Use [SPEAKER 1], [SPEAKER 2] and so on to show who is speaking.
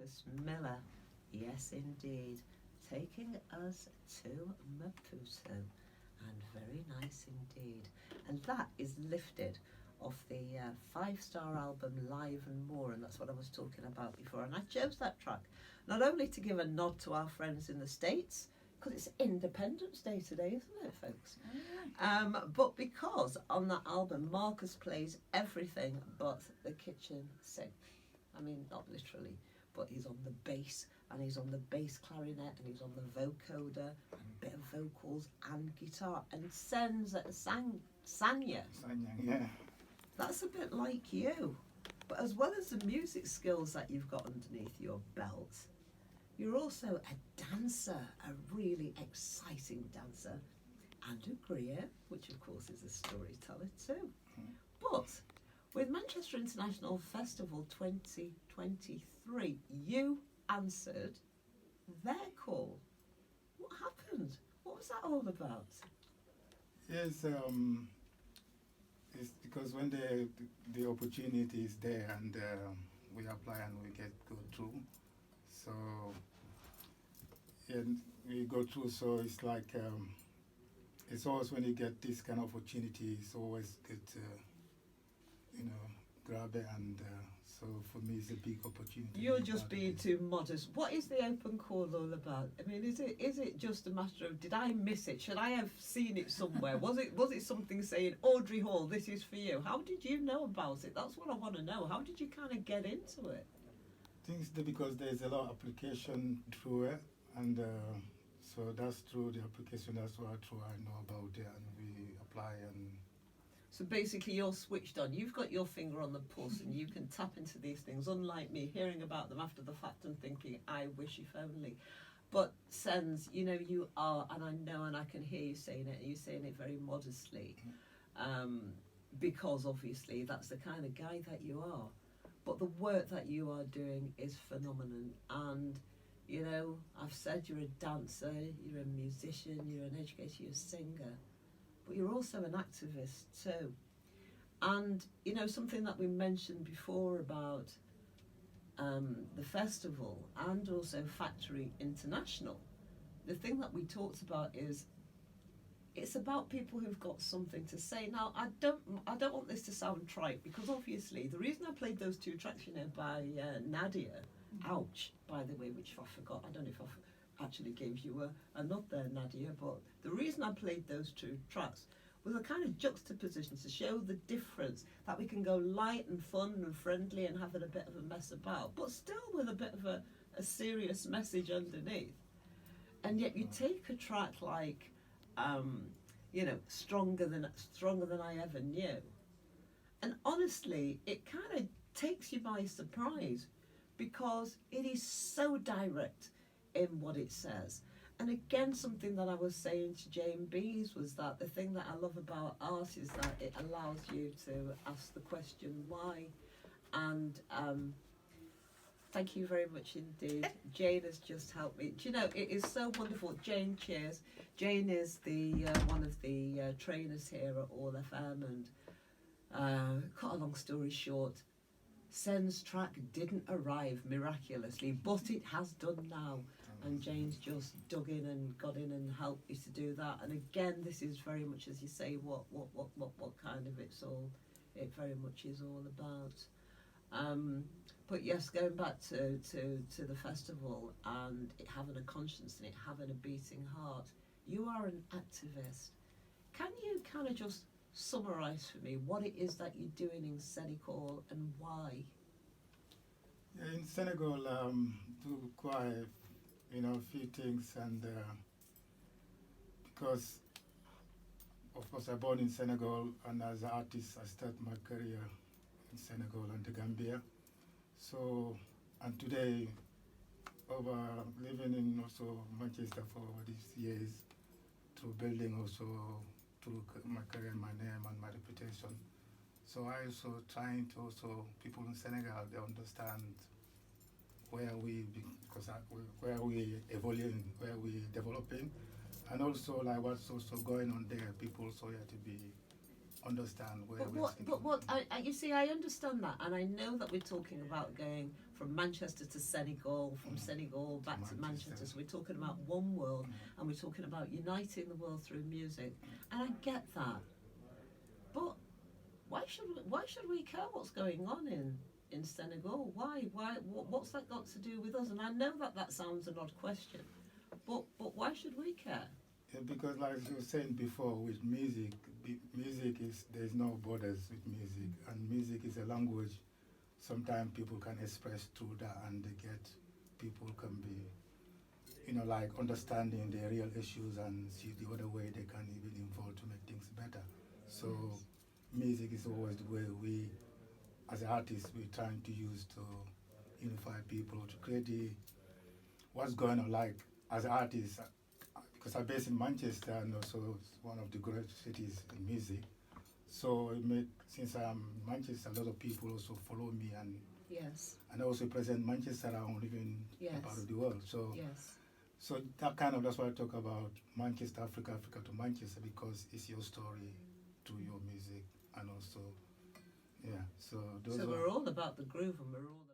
[SPEAKER 1] Marcus Miller. Yes, indeed. Taking us to Maputo. And very nice indeed. And that is lifted off the five-star album Live and More, and that's what I was talking about before. And I chose that track not only to give a nod to our friends in the States, because it's Independence Day today, isn't it, folks? But because on that album Marcus plays everything but the kitchen sink. I mean, not literally, but he's on the bass, and he's on the bass clarinet, and he's on the vocoder, and a bit of vocals and guitar, and Sens Sagna.
[SPEAKER 2] Sagna, yeah.
[SPEAKER 1] That's a bit like you. But as well as the music skills that you've got underneath your belt, you're also a dancer, a really exciting dancer, and a griot, which of course is a storyteller too. But with Manchester International Festival 2023, you answered their call. What happened? What was that all about?
[SPEAKER 2] Yes, it's because when the opportunity is there and we apply and we go through, so and we go through. So it's like it's always when you get this kind of opportunity, it's always good to grab it. And so for me, it's a big opportunity.
[SPEAKER 1] You're just being too modest. What is the open call all about? I mean, is it just a matter of, did I miss it? Should I have seen it somewhere? Was it something saying, Audrey Hall, this is for you? How did you know about it? That's what I want to know. How did you kind of get into it?
[SPEAKER 2] I think it's because there's a lot of application through it, and so that's through the application. That's why I know about it, and we apply. And
[SPEAKER 1] so basically, you're switched on. You've got your finger on the pulse, and you can tap into these things. Unlike me, hearing about them after the fact and thinking, "I wish if only." But Sens, you are, and I know, and I can hear you saying it. And you're saying it very modestly, because obviously that's the kind of guy that you are. But the work that you are doing is phenomenal. And, I've said you're a dancer, you're a musician, you're an educator, you're a singer. But you're also an activist too. And, something that we mentioned before about the festival and also Factory International, the thing that we talked about is it's about people who've got something to say. Now, I don't want this to sound trite, because obviously the reason I played those two tracks, by Nadia, ouch, by the way, which I forgot. I don't know if I actually gave you a nod there, Nadia, but the reason I played those two tracks was a kind of juxtaposition to show the difference, that we can go light and fun and friendly and having a bit of a mess about, but still with a bit of a serious message underneath. And yet you take a track like stronger than I ever knew. And honestly, it kind of takes you by surprise, because it is so direct in what it says. And again, something that I was saying to Jane Bees was that the thing that I love about art is that it allows you to ask the question why. And thank you very much indeed. Jane has just helped me. Do you know, it is so wonderful. Jane, cheers. Jane is the one of the trainers here at All FM, and cut a long story short, Sen's track didn't arrive miraculously, but it has done now. And Jane's just dug in and got in and helped you to do that. And again, this is very much, as you say, what kind of it very much is all about. But yes, going back to the festival and it having a conscience and it having a beating heart, you are an activist. Can you kind of just summarise for me what it is that you're doing in Senegal and why?
[SPEAKER 2] Yeah, in Senegal, do quite a few things, and because of course I born in Senegal, and as an artist I started my career in Senegal and the Gambia. So, and today, over living in also Manchester for all these years, through building also through my career, my name and my reputation. So I also trying to also people in Senegal, they understand where we evolving, where we developing, and also like what's also going on there. People also have to be understand where we're.
[SPEAKER 1] You see, I understand that, and I know that we're talking about going from Manchester to Senegal, from Senegal back to Manchester. So we're talking about one world, and we're talking about uniting the world through music. And I get that, but why should we care what's going on in Senegal? Why? What's that got to do with us? And I know that sounds an odd question, but why should we care?
[SPEAKER 2] Yeah, because like you were saying before, with music, there's no borders with music, and music is a language. Sometimes people can express through that, and people can be, like understanding the real issues and see the other way they can even involve to make things better. So music is always the way we, as artists, we're trying to use to unify people, to create what's going on. Like as artists, because I'm based in Manchester, and also it's one of the great cities in music. So since I'm in Manchester, a lot of people also follow me, and I also present Manchester around even part of the world. So so that's why I talk about Manchester, Africa to Manchester, because it's your story to your music, and also so
[SPEAKER 1] we're all about the groove, and we're all